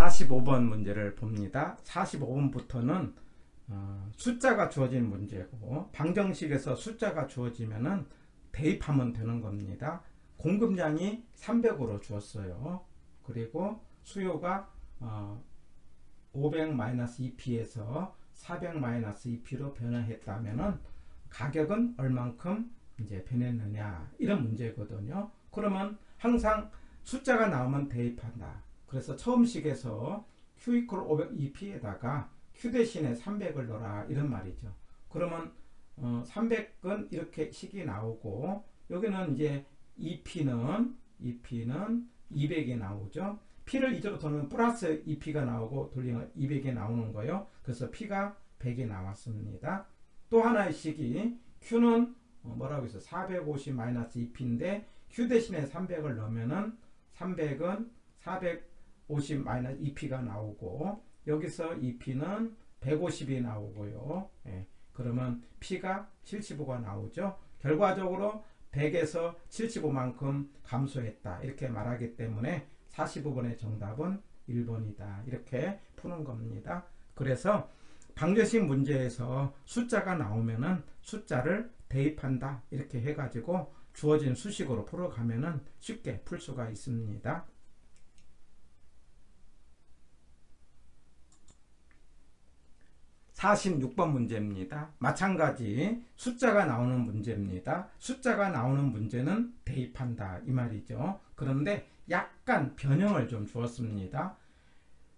45번 문제를 봅니다. 45번부터는 숫자가 주어진 문제고, 방정식에서 숫자가 주어지면은 대입하면 되는 겁니다. 공급량이 300으로 주었어요. 그리고 수요가 500-2p에서 400-2p로 변화했다면은 가격은 얼만큼 이제 변했느냐, 이런 문제거든요. 그러면 항상 숫자가 나오면 대입한다. 그래서 처음 식에서 Q = 500-2p에다가 Q 대신에 300을 넣어라, 이런 말이죠. 그러면 300은 이렇게 식이 나오고, 여기는 이제 2p는 200이 나오죠. P를 이쪽으로 돌리면 플러스 2p가 나오고, 돌리면 200이 나오는 거예요. 그래서 P가 100이 나왔습니다. 또 하나의 식이 Q는 뭐라고 했어? 450-2p인데 Q 대신에 300을 넣으면은 300은 450-2p가 나오고, 여기서 2p는 150이 나오고요. 그러면 P가 75가 나오죠. 결과적으로 100에서 75만큼 감소했다, 이렇게 말하기 때문에 45번의 정답은 1번이다. 이렇게 푸는 겁니다. 그래서 방정식 문제에서 숫자가 나오면은 숫자를 대입한다, 이렇게 해가지고 주어진 수식으로 풀어가면은 쉽게 풀 수가 있습니다. 46번 문제입니다. 마찬가지 숫자가 나오는 문제입니다. 숫자가 나오는 문제는 대입한다, 이 말이죠. 그런데 약간 변형을 좀 주었습니다.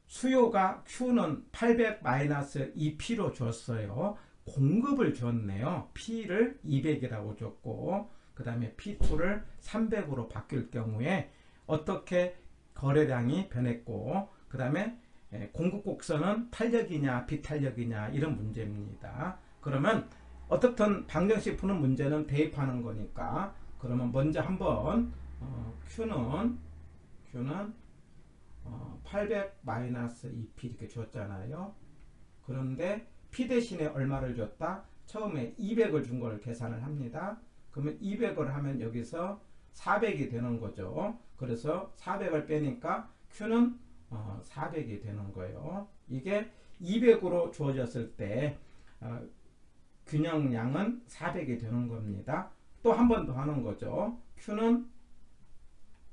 수요가 Q는 800-2p로 줬어요. 공급을 줬네요. P를 200이라고 줬고, 그 다음에 P2를 300으로 바뀔 경우에 어떻게 거래량이 변했고, 그 다음에 공급 곡선은 탄력이냐 비탄력이냐, 이런 문제입니다. 그러면 어떻든 방정식 푸는 문제는 대입하는 거니까, 그러면 먼저 한번 Q는 800-2p 이렇게 줬잖아요. 그런데 P 대신에 얼마를 줬다? 처음에 200을 준 걸 계산을 합니다. 그러면 200을 하면 여기서 400이 되는 거죠. 그래서 400을 빼니까 Q는 400이 되는 거예요. 이게 200으로 주어졌을 때 균형량은 400이 되는 겁니다. 또 한 번 더 하는 거죠. Q는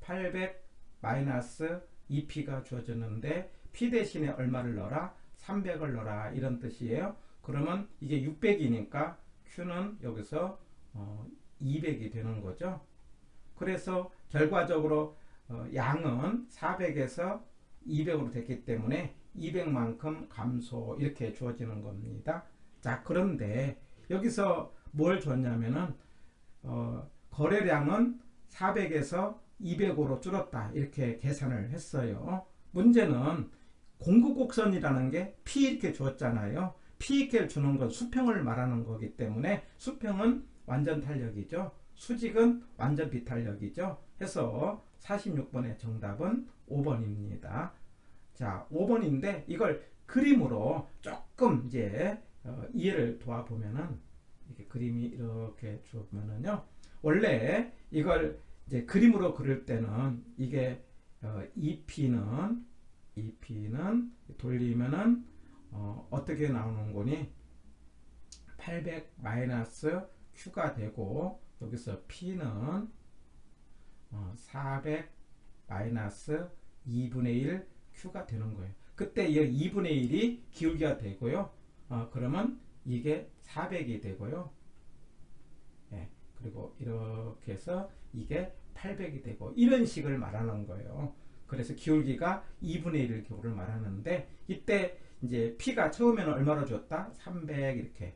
800-2p가 주어졌는데 P 대신에 얼마를 넣어라? 300을 넣어라, 이런 뜻이에요. 그러면 이게 600이니까 Q는 여기서 200이 되는 거죠. 그래서 결과적으로 양은 400에서 200으로 됐기 때문에 200만큼 감소, 이렇게 주어지는 겁니다. 자, 그런데 여기서 뭘 줬냐면은 거래량은 400에서 200으로 줄었다, 이렇게 계산을 했어요. 문제는 공급곡선이라는 게 P 이렇게 줬잖아요. P 이렇게 주는 건 수평을 말하는 거기 때문에 수평은 완전 탄력이죠. 수직은 완전 비탄력이죠. 해서 46번의 정답은 5번입니다. 자, 5번인데 이걸 그림으로 조금 이제 이해를 도와보면은, 이렇게 그림이 이렇게 주면은요, 원래 이걸 이제 그림으로 그릴 때는 이게 EP는 돌리면은 어떻게 나오는 거니? 800-Q가 되고, 여기서 P는 400-2분의 1 Q가 되는 거예요. 그때 이 2분의 1이 기울기가 되고요. 그러면 이게 400이 되고요. 그리고 이렇게 해서 이게 800이 되고, 이런 식을 말하는 거예요. 그래서 기울기가 2분의 1 기울을 말하는데, 이때 이제 P가 처음에는 얼마로 줬다? 300 이렇게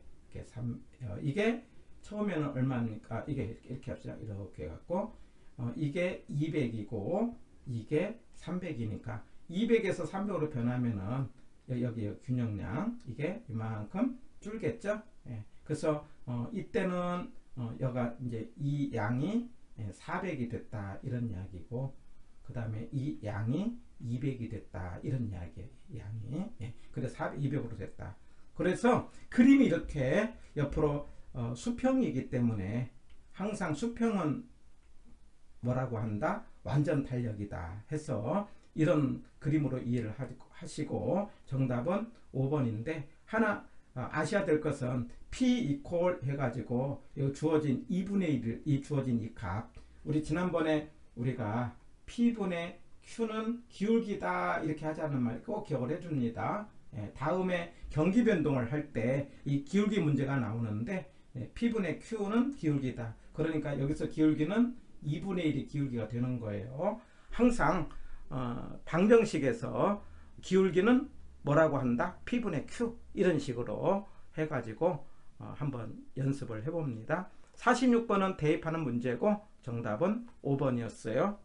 이게 처음에는 얼마입니까? 이게 이렇게 합시다. 이렇게 해갖고 이게 200이고 이게 300이니까 200에서 300으로 변하면은 여기 균형량 이게 이만큼 줄겠죠. 그래서 이때는 여가 이제 이 양이 400이 됐다, 이런 이야기고, 그 다음에 이 양이 200이 됐다, 이런 이야기예요. 양이. 그래서 200으로 됐다. 그래서 그림이 이렇게 옆으로 수평이기 때문에 항상 수평은 뭐라고 한다? 완전 탄력이다 해서 이런 그림으로 이해를 하시고 정답은 5번인데 하나 아셔야 될 것은 P 이퀄 해가지고 주어진 2분의 1, 이 주어진 이 값, 우리 지난번에 우리가 P분의 Q는 기울기다 이렇게 하자는 말 꼭 기억을 해줍니다. 다음에 경기 변동을 할 때 이 기울기 문제가 나오는데 P분의 Q는 기울기다. 그러니까 여기서 기울기는 2분의 1이 기울기가 되는 거예요. 항상 방정식에서 기울기는 뭐라고 한다? P분의 Q 이런 식으로 해가지고 한번 연습을 해봅니다. 46번은 대입하는 문제고 정답은 5번이었어요.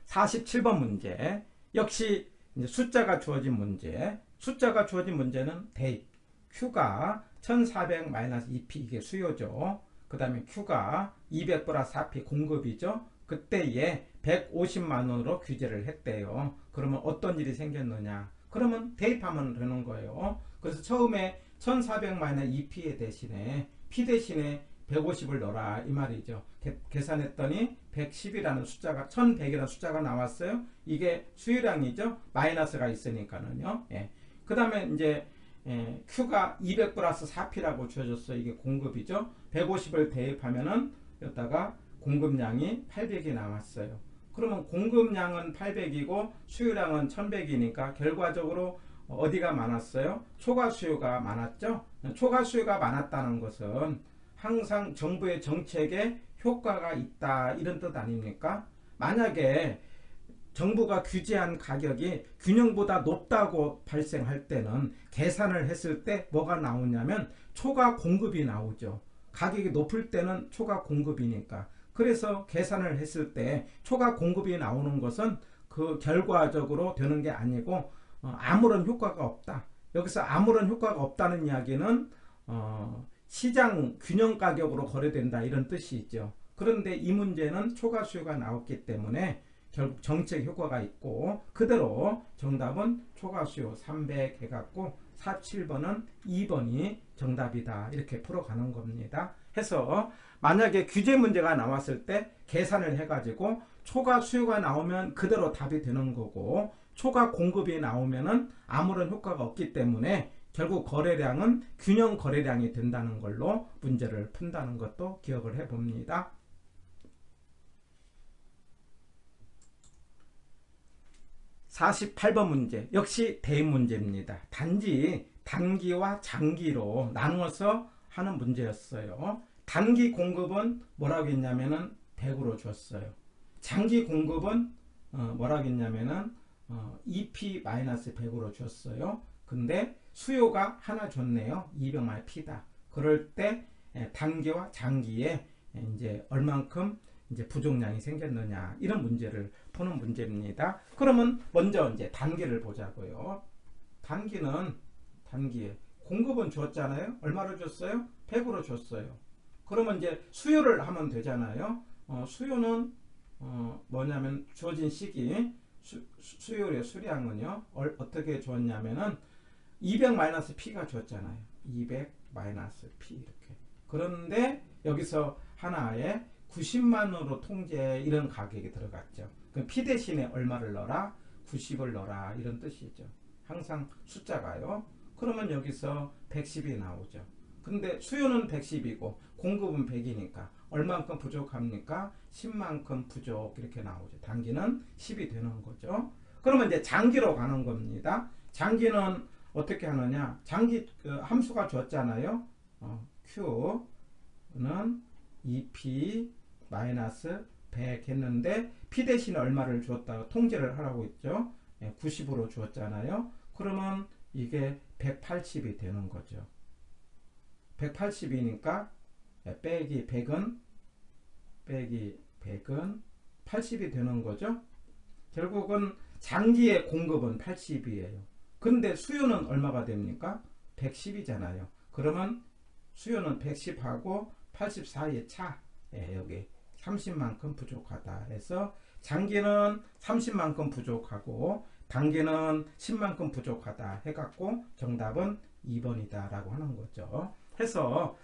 47번 문제 역시 이제 숫자가 주어진 문제. 숫자가 주어진 문제는 대입. Q가 1400-2P 이게 수요죠. 그 다음에 Q가 200 플러스 4P 공급이죠. 그때에 150만원으로 규제를 했대요. 그러면 어떤 일이 생겼느냐? 그러면 대입하면 되는 거예요. 그래서 처음에 1400-2P의 대신에 P 대신에 150을 넣어라 이 말이죠. 계산했더니 110이라는 숫자가 1100이라는 숫자가 나왔어요. 이게 수요량이죠. 마이너스가 있으니까는요. 그 다음에 이제 Q가 200 플러스 4P라고 주어졌어요. 이게 공급이죠. 150을 대입하면은 여기다가 공급량이 800이 나왔어요. 그러면 공급량은 800이고 수요량은 1100이니까 결과적으로 어디가 많았어요? 초과 수요가 많았죠. 초과 수요가 많았다는 것은 항상 정부의 정책에 효과가 있다 이런 뜻 아닙니까? 만약에 정부가 규제한 가격이 균형보다 높다고 발생할 때는 계산을 했을 때 뭐가 나오냐면 초과 공급이 나오죠. 가격이 높을 때는 초과 공급이니까. 그래서 계산을 했을 때 초과 공급이 나오는 것은 그 결과적으로 되는 게 아니고 아무런 효과가 없다. 여기서 아무런 효과가 없다는 이야기는 시장 균형 가격으로 거래된다 이런 뜻이 있죠. 그런데 이 문제는 초과 수요가 나왔기 때문에 결국 정책 효과가 있고 그대로 정답은 초과 수요 300 해갖고 47번은 2번이 정답이다 이렇게 풀어가는 겁니다. 해서 만약에 규제 문제가 나왔을 때 계산을 해가지고 초과 수요가 나오면 그대로 답이 되는 거고 초과 공급이 나오면은 아무런 효과가 없기 때문에 결국 거래량은 균형 거래량이 된다는 걸로 문제를 푼다는 것도 기억을 해봅니다. 48번 문제 역시 대입 문제입니다. 단지 단기와 장기로 나누어서 하는 문제였어요. 단기 공급은 뭐라고 했냐면은 100으로 줬어요. 장기 공급은 뭐라고 했냐면은 2P-100으로 줬어요. 근데 수요가 하나 줬네요. 200만의 P다. 그럴 때 단기와 장기에 이제 얼만큼 이제 부족량이 생겼느냐 이런 문제를 푸는 문제입니다. 그러면 먼저 이제 단기를 보자고요. 단기에 공급은 줬잖아요. 얼마로 줬어요? 100으로 줬어요. 그러면 이제 수요를 하면 되잖아요. 수요는 뭐냐면 주어진 시기 수요의 수량은요 어떻게 줬냐면은 200-P가 줬잖아요. 200-P 이렇게. 그런데 여기서 하나에 90만원으로 통제 이런 가격이 들어갔죠. 그럼 P 대신에 얼마를 넣어라? 90을 넣어라 이런 뜻이죠. 항상 숫자가요. 그러면 여기서 110이 나오죠. 근데 수요는 110이고 공급은 100이니까 얼만큼 부족합니까? 10만큼 부족 이렇게 나오죠. 단기는 10이 되는 거죠. 그러면 이제 장기로 가는 겁니다. 장기는 어떻게 하느냐? 장기 함수가 줬잖아요. Q는 2P-100 했는데 P 대신에 얼마를 주었다고 통제를 하라고 했죠. 90으로 주었잖아요. 그러면 이게 180이 되는 거죠. 180이니까 빼기 100은 80이 되는 거죠. 결국은 장기의 공급은 80이에요. 근데 수요는 얼마가 됩니까? 110이잖아요. 그러면 수요는 110하고 80 사이의 차, 여기 30만큼 부족하다 해서 장기는 30만큼 부족하고 단기는 10만큼 부족하다 해갖고 정답은 2번이다 라고 하는 거죠. 해서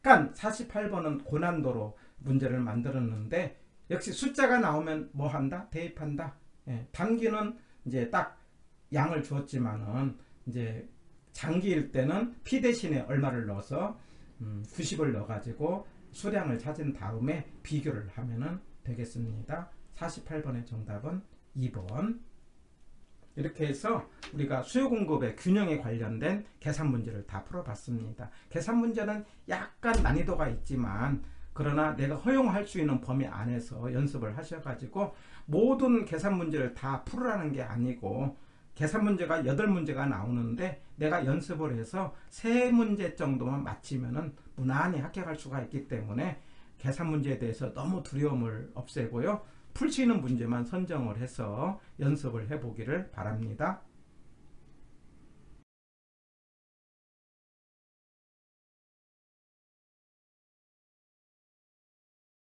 약간 48번은 고난도로 문제를 만들었는데 역시 숫자가 나오면 뭐 한다? 대입한다. 예, 단기는 이제 딱 양을 주었지만은 이제 장기일 때는 P 대신에 얼마를 넣어서 90을 넣어가지고 수량을 찾은 다음에 비교를 하면은 되겠습니다. 48번의 정답은 2번. 이렇게 해서 우리가 수요 공급의 균형에 관련된 계산 문제를 다 풀어봤습니다. 계산 문제는 약간 난이도가 있지만 그러나 내가 허용할 수 있는 범위 안에서 연습을 하셔가지고 모든 계산 문제를 다 풀으라는 게 아니고 계산 문제가 8문제가 나오는데 내가 연습을 해서 3문제 정도만 맞히면은 무난히 합격할 수가 있기 때문에 계산 문제에 대해서 너무 두려움을 없애고요. 풀 수 있는 문제만 선정을 해서 연습을 해보기를 바랍니다.